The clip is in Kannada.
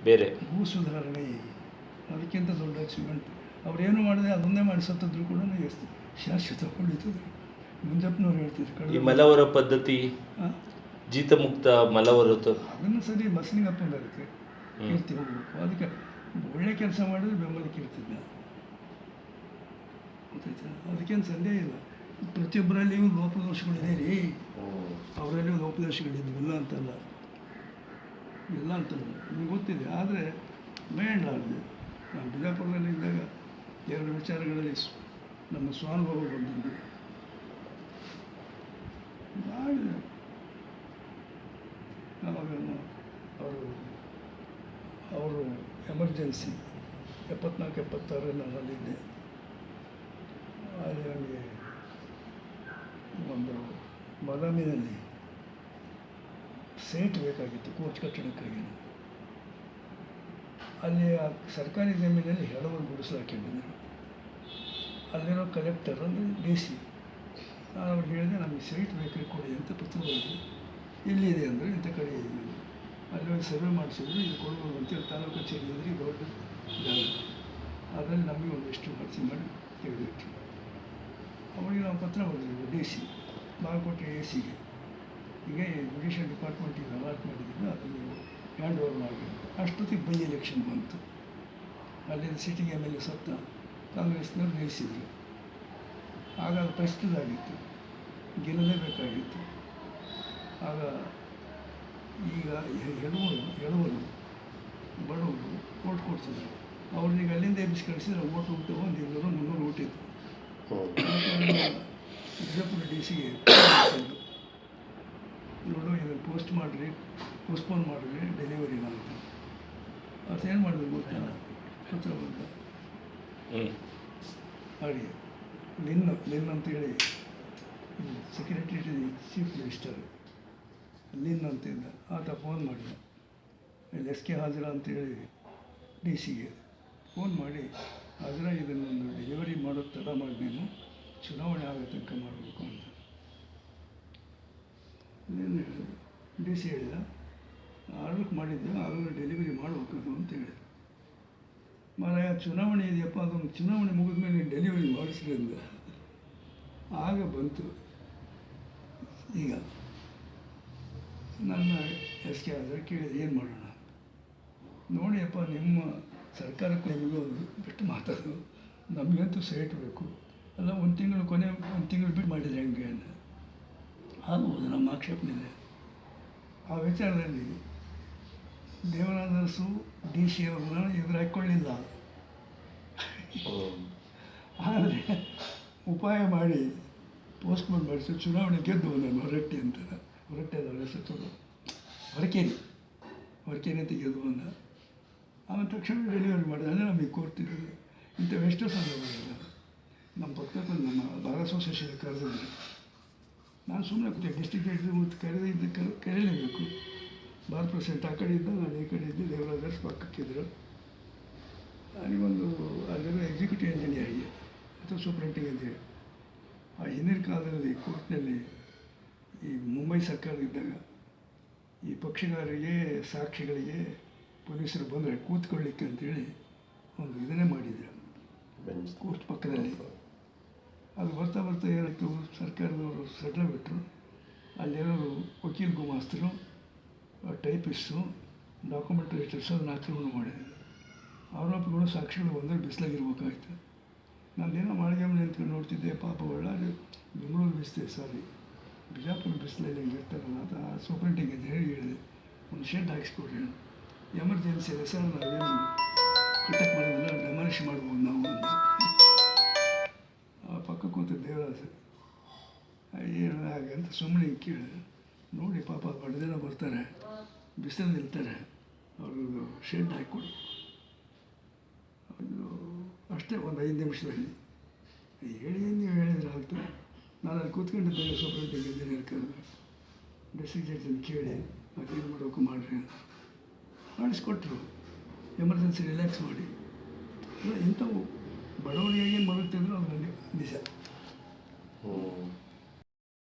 ಬೇರೆ ಭೂ ಸುಧಾರಣೆ, ಅದಕ್ಕಿಂತ ದೊಡ್ಡ ಅಚೀವ್ಮೆಂಟ್ ಅವ್ರೇನು ಮಾಡಿದೆ ಅದನ್ನೇ ಮಾಡಿಸತ್ತಿದ್ರು ಕೂಡ ಎಷ್ಟು ಶಾಶ್ವತ ಉಳಿತದೆ. ಮುಂಜಪ್ಪನವ್ರು ಹೇಳ್ತಿದ್ರು ಈ ಮಲವರ ಪದ್ಧತಿ, ಜೀತಮುಕ್ತ ಮಲವರತ, ಅದನ್ನು ಸರಿ ಬಸ್ನಿಗಪ್ಪಂದು ಅದಕ್ಕೆ ಕೀರ್ತಿ ಹೋಗ್ಬೇಕು. ಅದಕ್ಕೆ ಒಳ್ಳೆ ಕೆಲಸ ಮಾಡಿದ್ರೆ ಬೆಂಬಲಕ್ಕೆ ಇರ್ತಿದ್ದ, ಗೊತ್ತಾಯ್ತಾ? ಅದಕ್ಕೇನು ಸಂದೇಹ ಇಲ್ಲ. ಪ್ರತಿಯೊಬ್ಬರಲ್ಲಿಯೂ ಲೋಪದೋಷಗಳಿದೆ ರೀ, ಅವರಲ್ಲಿಯೂ ಲೋಪದೋಷಗಳಿದೆ, ಇಲ್ಲ ಅಂತಲ್ಲ, ಇಲ್ಲ ಅಂತಲ್ಲ, ನಿಮ್ಗೆ ಗೊತ್ತಿದೆ. ಆದರೆ ಮೇಂಡ್ಲಾರ್ದು ನಾನು ಬಿಜಾಪುರದಲ್ಲಿ ಇದ್ದಾಗ ಎರಡು ವಿಚಾರಗಳಲ್ಲಿ ನಮ್ಮ ಸ್ವಾನುಭವ ಬಂದಿದ್ದು ಮಾಡಿದೆ. ಆವಾಗ ಅವರು ಎಮರ್ಜೆನ್ಸಿ 74-76 ನನ್ನಲ್ಲಿದ್ದೆ. ಅಲ್ಲಿ ನನಗೆ ಒಂದು ಬಾದಾಮಿನಲ್ಲಿ ಸೈಟ್ ಬೇಕಾಗಿತ್ತು ಕೋರ್ಟ್ ಕಟ್ಟಡಕ್ಕಾಗಿ. ಅಲ್ಲಿ ಆ ಸರ್ಕಾರಿ ಜಮೀನಲ್ಲಿ ಹೆಳವರು ಗುಡಿಸಲು ಹಾಕೊಂಡಿದ್ದರು. ಅಲ್ಲಿರೋ ಕಲೆಕ್ಟರ್ ಅಂದರೆ DC, ನಾನು ಅವ್ರಿಗೆ ಹೇಳಿದೆ ನಮಗೆ ಸೈಟ್ ಬೇಕಾಗಿ ಕೊಡಿ ಅಂತ ಪತ್ರ ಬರೆದು. ಎಲ್ಲಿದೆ ಅಂದರೆ ಇಂಥ ಕಡೆ ಇದೆ. ಅಲ್ಲಿ ಹೋಗಿ ಸರ್ವೆ ಮಾಡಿಸಿದ್ರು, ಇದು ಕೊಡ್ಬೋದು ಅಂತೇಳಿ ತಾಲೂಕು ಕಚೇರಿ ಅಂದರೆ ದೊಡ್ಡ ಜಾಗ, ಅದರಲ್ಲಿ ನಮಗೆ ಒಂದಿಷ್ಟು ಖರ್ಚು ಮಾಡಿ ತೆಗೆದಿಟ್ಟು ಅವರಿಗೆ ನಾವು ಪತ್ರ ಬರೆದಿದ್ವಿ DC, ಬಾಗಲಕೋಟೆ ACಗೆ. ಈಗ ಜುಡಿಷಿಯಲ್ ಡಿಪಾರ್ಟ್ಮೆಂಟಿಗೆ ಅಲಾಟ್ ಮಾಡಿದ್ರು, ಅದನ್ನು ಹ್ಯಾಂಡ್ ಓವರ್ ಮಾಡಿ. ಅಷ್ಟೊತ್ತಿಗೆ ಬೈ ಎಲೆಕ್ಷನ್ ಬಂತು. ಅಲ್ಲಿಂದ ಸಿಟಿಂಗ್ MLA ಸತ್ತ, ಕಾಂಗ್ರೆಸ್ನವ್ರು ನಿಲ್ಲಿಸಿದ್ರು. ಆಗ ಅದು ಪ್ರಸ್ತುತವಾಗಿತ್ತು, ಗೆಲ್ಲಲೇಬೇಕಾಗಿತ್ತು. ಆಗ ಈಗ ಎಡವರು ಬಡವರು ಓಟ್ ಕೊಡ್ತಿದ್ರು. ಅವ್ರಿಗೆ ಅಲ್ಲಿಂದ ಎಬ್ಬಿಸಿ ಕಳಿಸಿದ್ರೆ ಓಟ್ ಉಂಟು 100-300 ಓಟಿತ್ತು. ಬಿಜಾಪುರ DCಗೆ ನೋಡು ಇದನ್ನು ಪೋಸ್ಟ್ಪೋನ್ ಮಾಡಿರಿ ಡೆಲಿವರಿನ ಅಂತ. ಅದೇನು ಮಾಡಿದ್ರು ಗೊತ್ತಾ? ಪತ್ರ ಬಂದ ಹಾಗೆ ಲಿನ್ ಅಂತೇಳಿ ಸೆಕ್ರೆಟರಿ ಚೀಫ್ ಮಿನಿಸ್ಟರ್ ಲಿನ್ ಅಂತಿದ್ದ, ಆತ ಫೋನ್ ಮಾಡಿದ. ಇಲ್ಲಿ SK ಹಾಜರಾ ಅಂತೇಳಿ DCಗೆ ಫೋನ್ ಮಾಡಿ, ಹಾಜರಾ ಇದನ್ನೊಂದು ಡೆಲಿವರಿ ಮಾಡೋದು ತಡ ಮಾಡಿ ನೀನು ಚುನಾವಣೆ ಆಗೋ ತನಕ ಮಾಡಬೇಕು ಅಂತ. ಏನು ಹೇಳಿದ್ರು? DC ಹೇಳಿದ, ಆರ್ಡರ್ ಮಾಡಿದ್ದೆ, ಆರ್ಡರ್ ಡೆಲಿವರಿ ಮಾಡಬೇಕು ಅಂತ ಹೇಳಿದೆ. ಮಾರಾಯ ಚುನಾವಣೆ ಇದೆಯಪ್ಪ, ಅದೊಂದು ಚುನಾವಣೆ ಮುಗಿದ ಮೇಲೆ ನೀನು ಡೆಲಿವರಿ ಮಾಡಿಸ್ರಿ ಅಂದ. ಆಗ ಬಂತು. ಈಗ ನನ್ನ SK ಆದರೆ ಕೇಳಿದೆ ಏನು ಮಾಡೋಣ. ನೋಡಿಯಪ್ಪ, ನಿಮ್ಮ ಸರ್ಕಾರಕ್ಕೂ ನಿಮಗೂ ಬಿಟ್ಟು ಮಾತಾಡೋದು, ನಮಗಂತೂ ಸೈಟ್ ಬೇಕು ಅಲ್ಲ, ಒಂದು ತಿಂಗಳು ಬಿಟ್ಟು ಮಾಡಿದರೆ ಹೆಂಗೆ ಅಂತ. ಆಗ್ಬೋದು, ನಮ್ಮ ಆಕ್ಷೇಪಣೆ. ಆ ವಿಚಾರದಲ್ಲಿ ದೇವರಾಜ ಅರಸು DC ಅವ್ರನ್ನ ಎದುರು ಹಾಕ್ಕೊಳ್ಳಿಲ್ಲ. ಆದರೆ ಉಪಾಯ ಮಾಡಿ ಪೋಸ್ಟ್ಪೋನ್ ಮಾಡಿಸಿ ಚುನಾವಣೆ ಗೆದ್ದು ನಾನು ಹೊರಟ್ಟಿ ಅಂತ. ಹೊರಟ್ಟೆ ಅದರ ಹೆಸರು ಹೊರಕೇರಿ ಅಂತ ಗೆದ್ದು ಬಂದ. ಆಮೇಲೆ ತಕ್ಷಣ ಡೆಲಿವರಿ ಮಾಡಿದೆ. ಅಂದರೆ ನಮಗೆ ಕೊಡ್ತಿರೋದು ಇಂಥವು ಎಷ್ಟೋ ಸಂದರ್ಭಗಳಿಲ್ಲ. ನಮ್ಮ ಪಕ್ಕದ ನಮ್ಮ ಬಾರ್ ಅಸೋಸಿಯೇಷನ್ ಕರೆದಿದ್ದೆ, ನಾನು ಸುಮ್ಮನೆ ಕೂತೆ. ಡಿಸ್ಟ್ರಿಕ್ಟ್ ಜಡ್ಜ್ ಮತ್ತು ಕರೀಲೇಬೇಕು. ಬಾರ್ ಪ್ರೆಸಿಡೆಂಟ್ ಆ ಕಡೆ ಇದ್ದ, ನಾನು ಈ ಕಡೆ ಇದ್ದೆ, ದೇವರಾಜ್ ಪಕ್ಕಕ್ಕಿದ್ರು. ನನಗೊಂದು ಅಲ್ಲಿರೋ ಎಕ್ಸಿಕ್ಯೂಟಿವ್ ಇಂಜಿನಿಯರಿಗೆ ಅಥವಾ ಸೂಪ್ರಿಂಟಿಂಗ್ ಅಂತೇಳಿ, ಆ ಹಿಂದಿನ ಕಾಲದಲ್ಲಿ ಕೋರ್ಟ್ನಲ್ಲಿ ಈ ಮುಂಬೈ ಸರ್ಕಾರ ಇದ್ದಾಗ ಈ ಪಕ್ಷಗಾರರಿಗೆ ಸಾಕ್ಷಿಗಳಿಗೆ ಪೊಲೀಸರು ಬಂದರೆ ಕೂತ್ಕೊಳ್ಳಿಕ್ಕೆ ಅಂತೇಳಿ ಒಂದು ಇದನ್ನೇ ಮಾಡಿದ್ರು ಕೋರ್ಟ್ ಪಕ್ಕದಲ್ಲಿ. ಅದು ಬರ್ತಾ ಏನಾಯಿತು, ಸರ್ಕಾರದವರು ಸಡ್ಲ ಬಿಟ್ಟರು. ಅಲ್ಲಿರೋರು ವಕೀಲ್ ಗುಮಾಸ್ತರು, ಟೈಪಿಸ್ಟು, ಡಾಕ್ಯುಮೆಂಟ್ ರಿಜಿಸ್ಟರ್ಸು ಅದನ್ನು ಆಕ್ರಮಣ ಮಾಡಿದ್ರು. ಆರೋಪಗಳು ಸಾಕ್ಷಿಗಳು ಬಂದರೆ ಬಿಸಿಲಾಗಿರ್ಬೇಕಾಯ್ತು. ನಾನೇನೋ ಮಾಳಿಗೆ ಮನೆ ನಿಂತ್ಕೊಂಡು ನೋಡ್ತಿದ್ದೆ. ಪಾಪ ಒಳ್ಳೆ ಬೆಂಗಳೂರು ಬಿಜಾಪುರ ಬಿಸಿಲಲ್ಲಿ ಹಿಂಗೆ ಇರ್ತಾರಲ್ಲ ಅಂತ ಸೂಪ್ರಿಂಟಿಂಗ್ ಅಂತ ಹೇಳಿದೆ, ಒಂದು ಶೆಡ್ ಹಾಕಿಸ್ಕೊಡ್ರಿ, ಎಮರ್ಜೆನ್ಸಿ ಇದೆ ಸರ್, ನಾವೇನು ಕಟ್ಟಕ್ಕೆ ಮಾಡೋದಿಲ್ಲ, ಡೆಮಾಲಿಷ್ ಮಾಡ್ಬೋದು ನಾವು ಅಂತ. ಆ ಪಕ್ಕ ಕೂತ ದೇವರಾಜ ಏನು ಹಾಗೆ ಅಂತ ಸುಮ್ಮನೆ ಕೇಳಿದೆ. ನೋಡಿ ಪಾಪ ಬಡ ಜನ ಬರ್ತಾರೆ, ಬಿಸಿಲಲ್ಲಿ ನಿಲ್ತಾರೆ, ಅವ್ರಿಗೂ ಶೆಡ್ ಹಾಕಿಕೊಡಿ. ಅದು ಅಷ್ಟೇ, ಒಂದು 5 ನಿಮಿಷದಲ್ಲಿ ಹೇಳಿ ನೀವು ಹೇಳಿದ್ರೆ ಆಗ್ತದೆ. ನಾನು ಅಲ್ಲಿ ಕೂತ್ಕೊಂಡಿದ್ದೆ, ಸೂಪ್ರಿಂಟಿಂಗ್ ಇಂಜಿನಿಯರ್ ಕರೆದು ಡಿಸ್ಟ್ರಿಕ್ಟ್ ಜಡ್ಜನ್ನು ಕೇಳಿ ಅದೇನು ಮಾಡಬೇಕು ಮಾಡಿರಿ ಅಂತ ಮಾಡಿಸ್ಕೊಟ್ರು. ಎಮರ್ಜೆನ್ಸಿ ರಿಲ್ಯಾಕ್ಸ್ ಮಾಡಿ. ಇಂಥವು ಬಡವರಿಗೆ ಏನು ಬರುತ್ತಿದ್ರು ಅದು ನನಗೆ ನಿಜ.